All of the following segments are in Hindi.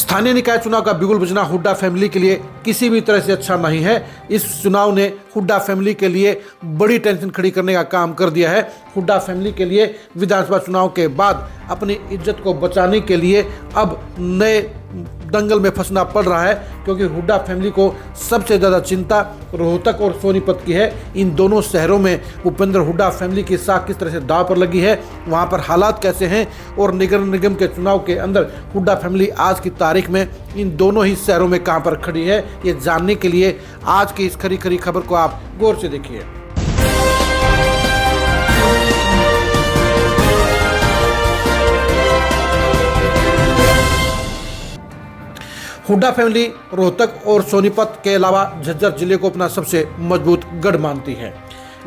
स्थानीय निकाय चुनाव का बिगुल बजना हुड्डा फैमिली के लिए किसी भी तरह से अच्छा नहीं है। इस चुनाव ने हुड्डा फैमिली के लिए बड़ी टेंशन खड़ी करने का काम कर दिया है। हुड्डा फैमिली के लिए विधानसभा चुनाव के बाद अपनी इज्जत को बचाने के लिए अब नए दंगल में फंसना पड़ रहा है, क्योंकि हुड्डा फैमिली को सबसे ज़्यादा चिंता रोहतक और सोनीपत की है। इन दोनों शहरों में भूपेंद्र हुड्डा फैमिली की साख किस तरह से दांव पर लगी है, वहां पर हालात कैसे हैं और नगर निगम के चुनाव के अंदर हुड्डा फैमिली आज की तारीख में इन दोनों ही शहरों में कहां पर खड़ी है, ये जानने के लिए आज की इस खरी खरी खबर को आप गौर से देखिए। हुड्डा फैमिली रोहतक और सोनीपत के अलावा झज्जर जिले को अपना सबसे मजबूत गढ़ मानती है।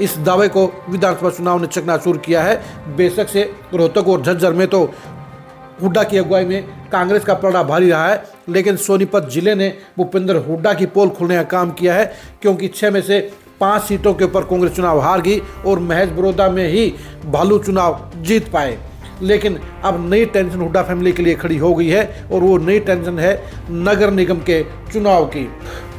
इस दावे को विधानसभा चुनाव ने चकनाचूर किया है। बेशक से रोहतक और झज्जर में तो हुड्डा की अगुवाई में कांग्रेस का पलड़ा भारी रहा है, लेकिन सोनीपत जिले ने भूपेंद्र हुड्डा की पोल खोलने का काम किया है, क्योंकि 6 में से 5 सीटों के ऊपर कांग्रेस चुनाव हार गई और महज बड़ौदा में ही भालू चुनाव जीत पाए। लेकिन अब नई टेंशन हुड्डा फैमिली के लिए खड़ी हो गई है और वो नई टेंशन है नगर निगम के चुनाव की।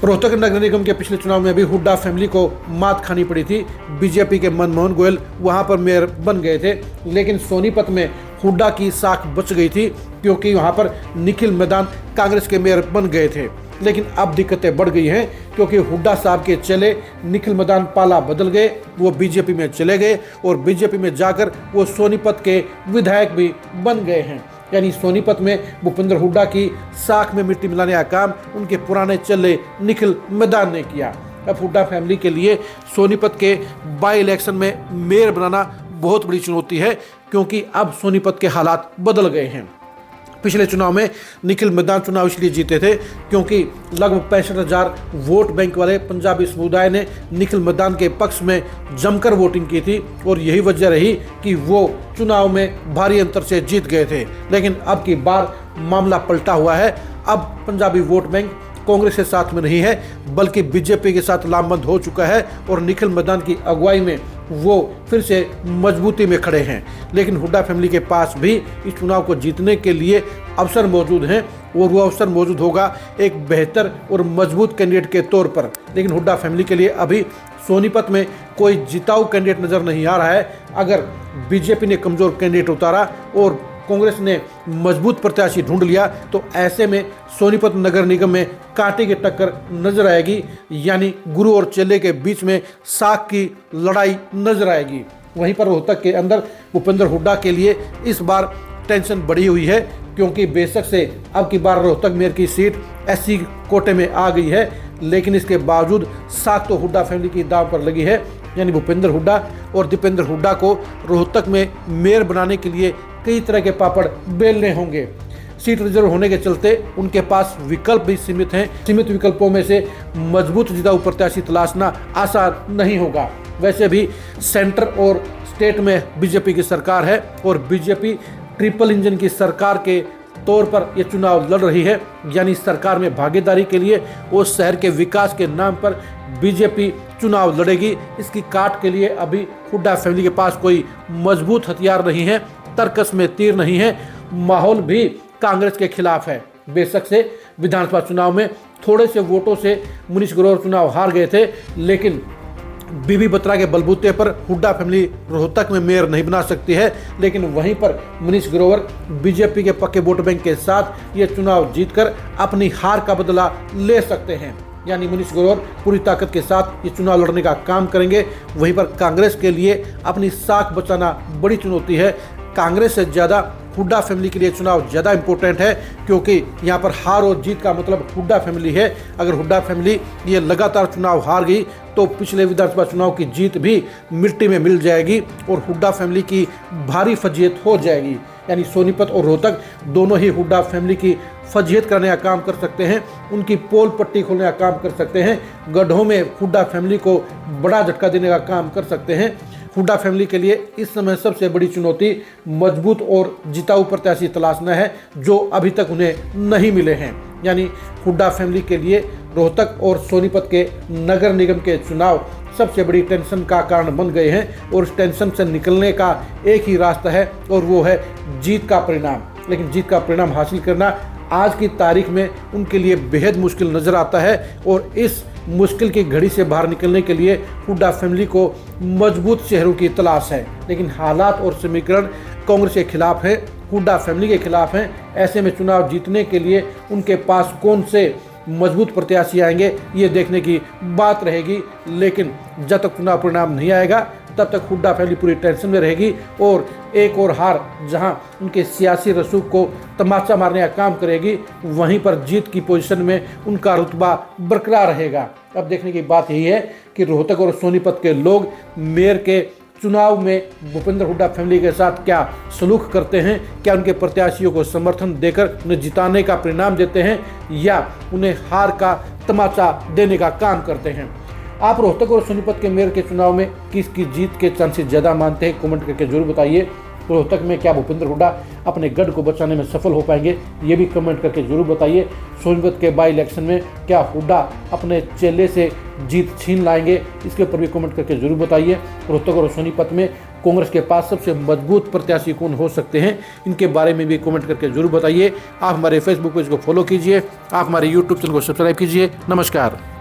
रोहतक नगर निगम के पिछले चुनाव में भी हुड्डा फैमिली को मात खानी पड़ी थी। बीजेपी के मनमोहन गोयल वहां पर मेयर बन गए थे, लेकिन सोनीपत में हुड्डा की साख बच गई थी, क्योंकि वहां पर निखिल मैदान कांग्रेस के मेयर बन गए थे। लेकिन अब दिक्कतें बढ़ गई हैं, क्योंकि हुड्डा साहब के चले निखिल मैदान पाला बदल गए, वो बीजेपी में चले गए और बीजेपी में जाकर वो सोनीपत के विधायक भी बन गए हैं। यानी सोनीपत में भूपेंद्र हुड्डा की साख में मिट्टी मिलाने का काम उनके पुराने चले निखिल मैदान ने किया। अब हुड्डा फैमिली के लिए सोनीपत के बाई इलेक्शन में मेयर बनाना बहुत बड़ी चुनौती है, क्योंकि अब सोनीपत के हालात बदल गए हैं। पिछले चुनाव में निखिल मैदान चुनाव इसलिए जीते थे क्योंकि लगभग 65,000 वोट बैंक वाले पंजाबी समुदाय ने निखिल मैदान के पक्ष में जमकर वोटिंग की थी और यही वजह रही कि वो चुनाव में भारी अंतर से जीत गए थे। लेकिन अब की बार मामला पलटा हुआ है। अब पंजाबी वोट बैंक कांग्रेस के साथ में नहीं है, बल्कि बीजेपी के साथ लामबंद हो चुका है और निखिल मैदान की अगुवाई में वो फिर से मजबूती में खड़े हैं। लेकिन हुड्डा फैमिली के पास भी इस चुनाव को जीतने के लिए अवसर मौजूद हैं और वो अवसर मौजूद होगा एक बेहतर और मजबूत कैंडिडेट के तौर पर। लेकिन हुड्डा फैमिली के लिए अभी सोनीपत में कोई जिताऊ कैंडिडेट नज़र नहीं आ रहा है। अगर बीजेपी ने कमज़ोर कैंडिडेट उतारा और कांग्रेस ने मजबूत प्रत्याशी ढूंढ लिया, तो ऐसे में सोनीपत नगर निगम में कांटे की टक्कर नजर आएगी, यानी गुरु और चेले के बीच में साख की लड़ाई नजर आएगी। वहीं पर रोहतक के अंदर भूपेंद्र हुड्डा के लिए इस बार टेंशन बढ़ी हुई है, क्योंकि बेशक से अब की बार रोहतक मेयर की सीट एससी कोटे में आ गई है, लेकिन इसके बावजूद साख तो हुड्डा फैमिली की दांव पर लगी है। यानी भूपेंद्र हुड्डा और दीपेंद्र हुड्डा को रोहतक में मेयर बनाने के लिए कई तरह के पापड़ बेलने होंगे। सीट रिजर्व होने के चलते उनके पास विकल्प भी सीमित हैं। सीमित विकल्पों में से मजबूत जिताऊ प्रत्याशी तलाशना आसान नहीं होगा। वैसे भी सेंटर और स्टेट में बीजेपी की सरकार है और बीजेपी ट्रिपल इंजन की सरकार के तौर पर यह चुनाव लड़ रही है। यानी सरकार में भागीदारी के लिए उस शहर के विकास के नाम पर बीजेपी चुनाव लड़ेगी। इसकी काट के लिए अभी हुड्डा फैमिली के पास कोई मजबूत हथियार नहीं है, तर्कस में तीर नहीं है। माहौल भी कांग्रेस के खिलाफ है। बेशक से विधानसभा चुनाव में थोड़े से वोटों से मुनीश ग्रोवर चुनाव हार गए थे, लेकिन बीबी बत्रा के बलबूते पर हुड्डा फैमिली रोहतक में मेयर नहीं बना सकती है। लेकिन वहीं पर मुनीश ग्रोवर बीजेपी के पक्के वोट बैंक के साथ ये चुनाव जीतकर अपनी हार का बदला ले सकते हैं। यानी मुनीश ग्रोवर पूरी ताकत के साथ ये चुनाव लड़ने का काम करेंगे। वहीं पर कांग्रेस के लिए अपनी साख बचाना बड़ी चुनौती है। कांग्रेस से ज़्यादा हुड्डा फैमिली के लिए चुनाव ज़्यादा इंपॉर्टेंट है, क्योंकि यहाँ पर हार और जीत का मतलब हुड्डा फैमिली है। अगर हुड्डा फैमिली ये लगातार चुनाव हार गई तो पिछले विधानसभा चुनाव की जीत भी मिट्टी में मिल जाएगी और हुड्डा फैमिली की भारी फजीहत हो जाएगी। यानी सोनीपत और रोहतक दोनों ही हुड्डा फैमिली की फजीहत करने का काम कर सकते हैं, उनकी पोल पट्टी खोलने का काम कर सकते हैं, गड्ढों में हुड्डा फैमिली को बड़ा झटका देने का काम कर सकते हैं। हुड्डा फैमिली के लिए इस समय सबसे बड़ी चुनौती मजबूत और जिताऊ प्रत्याशी तलाशना है, जो अभी तक उन्हें नहीं मिले हैं। यानी हुड्डा फैमिली के लिए रोहतक और सोनीपत के नगर निगम के चुनाव सबसे बड़ी टेंशन का कारण बन गए हैं और उस टेंशन से निकलने का एक ही रास्ता है और वो है जीत का परिणाम। लेकिन जीत का परिणाम हासिल करना आज की तारीख में उनके लिए बेहद मुश्किल नज़र आता है और इस मुश्किल की घड़ी से बाहर निकलने के लिए हुड्डा फैमिली को मजबूत चेहरों की तलाश है। लेकिन हालात और समीकरण कांग्रेस के खिलाफ है, हुड्डा फैमिली के खिलाफ हैं। ऐसे में चुनाव जीतने के लिए उनके पास कौन से मजबूत प्रत्याशी आएंगे, ये देखने की बात रहेगी। लेकिन जब तक चुनाव परिणाम नहीं आएगा तब तक हुड्डा फैमिली पूरी टेंशन में रहेगी और एक और हार जहां उनके सियासी रसूख को तमाचा मारने का काम करेगी, वहीं पर जीत की पोजीशन में उनका रुतबा बरकरार रहेगा। अब देखने की बात यही है कि रोहतक और सोनीपत के लोग मेयर के चुनाव में भूपेंद्र हुड्डा फैमिली के साथ क्या सलूक करते हैं, क्या उनके प्रत्याशियों को समर्थन देकर उन्हें जिताने का परिणाम देते हैं या उन्हें हार का तमाचा देने का काम करते हैं। आप रोहतक और सोनीपत के मेयर के चुनाव में किसकी जीत के चांसेस ज़्यादा मानते हैं, कमेंट करके जरूर बताइए। रोहतक में क्या भूपेंद्र हुड्डा अपने गढ़ को बचाने में सफल हो पाएंगे, ये भी कमेंट करके जरूर बताइए। सोनीपत के बाई इलेक्शन में क्या हुड्डा अपने चेले से जीत छीन लाएंगे, इसके ऊपर भी कमेंट करके जरूर बताइए। रोहतक और सोनीपत में कांग्रेस के पास सबसे मजबूत प्रत्याशी कौन हो सकते हैं, इनके बारे में भी कमेंट करके जरूर बताइए। आप हमारे फेसबुक पेज को फॉलो कीजिए, आप हमारे यूट्यूब चैनल को सब्सक्राइब कीजिए। नमस्कार।